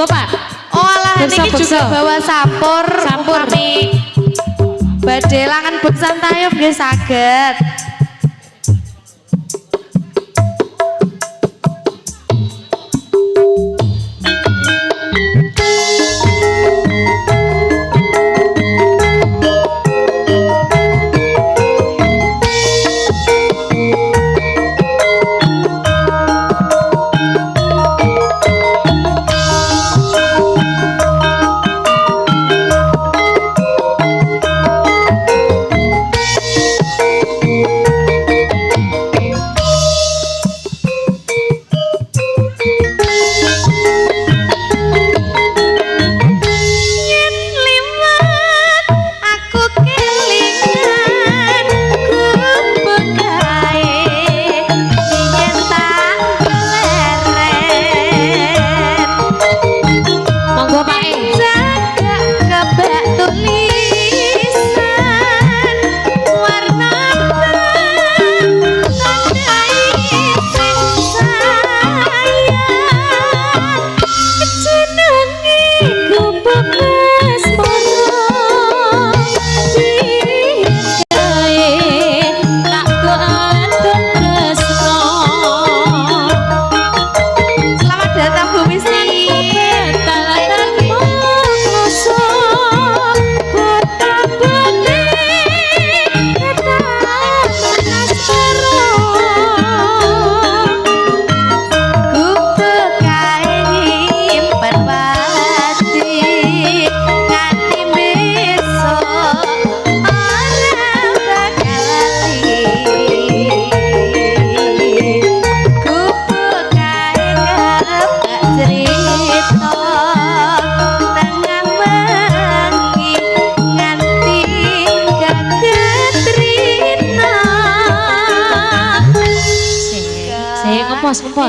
Monggo Pak. Oh alah Beksa, niki juga beksa. bawa sampur. Sampur. Nih. Badhe langan beksan tayub nggih saged.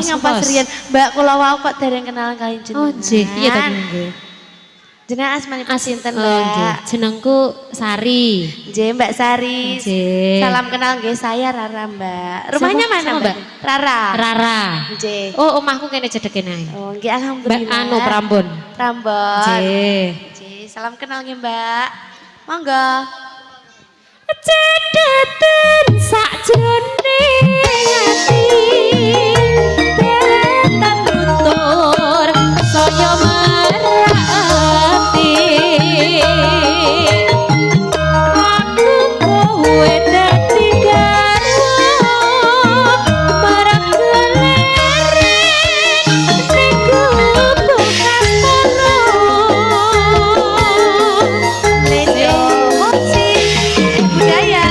Ngempos. Mbak kula wau kok dereng kenal kali jenengan. Oh nggih, iya ta nggih. Jenengan asmanipun sinten, Oh nggih, Mbak? jenengku Sari. Nggih, Mbak Sari. Nggih. Salam kenal nggih, saya Rara, Mbak. Rumahnya Siapa- mana, siapa, Mbak? Rara. Rara. Nggih. Oh, omahku kene cedeken ae. Oh, nggih Mbak alhamdulillah. anu Prambon. Prambon. Nggih. Nggih, salam kenal nggih, Mbak. Monggo. Cedeten sakjroning ati. Deretan nutur saya merati. Aku kowe dadi garwa marang gelereng ning gubuk kastana. Lejo musik budaya.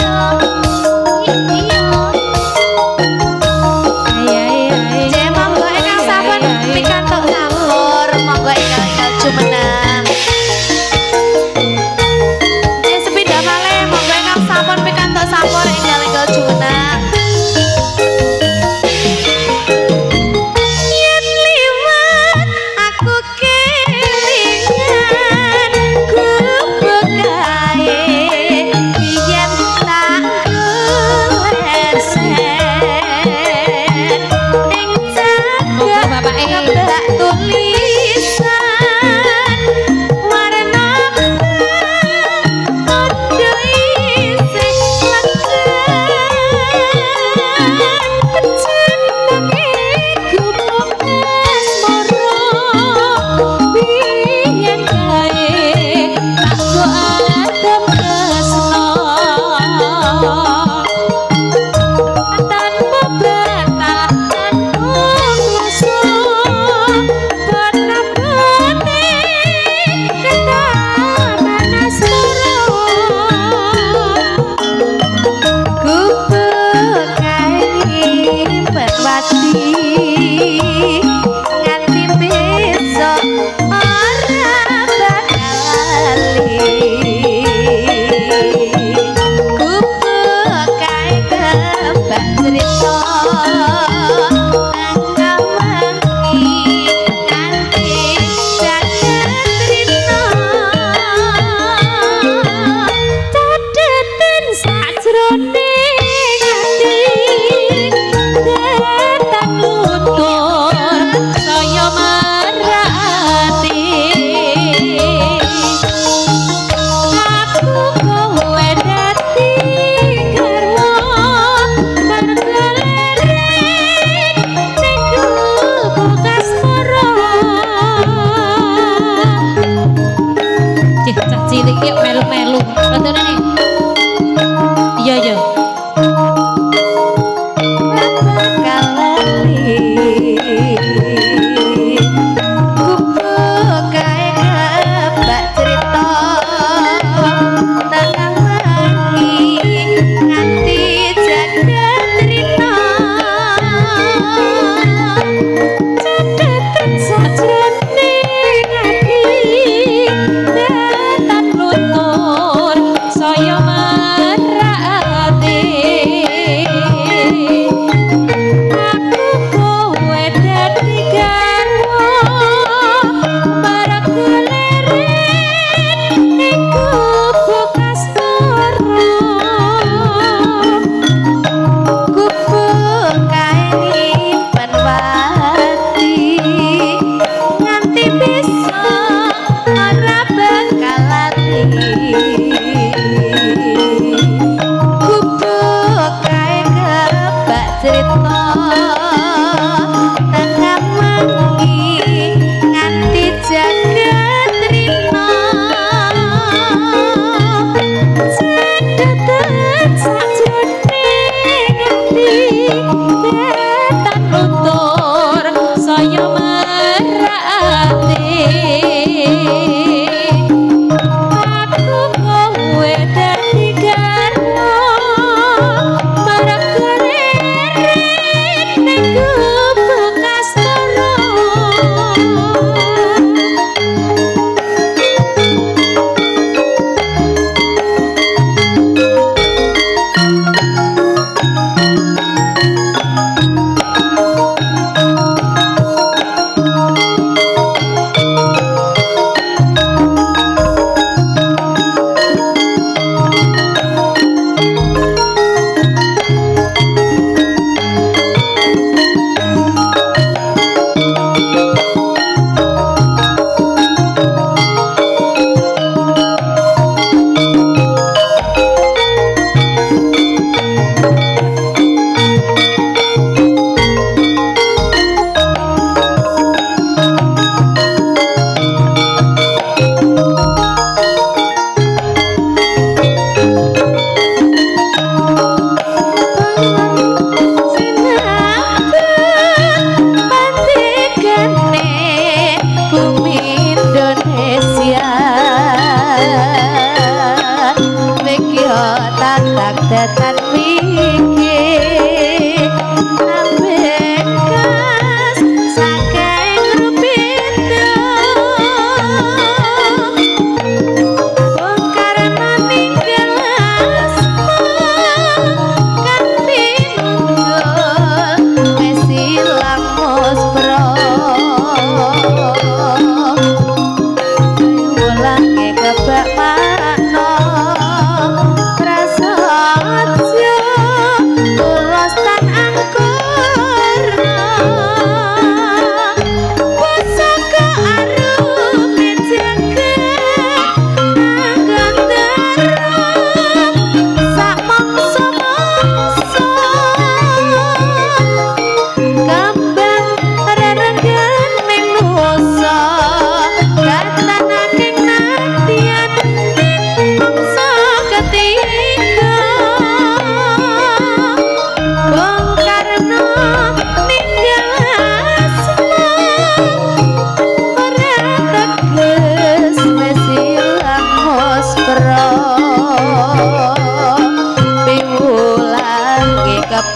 Yo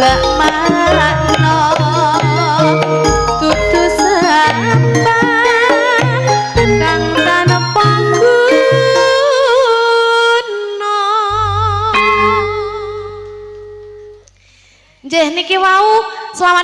mbak makno dudu sapa kang tanpa guna. Nggih niki wau selamat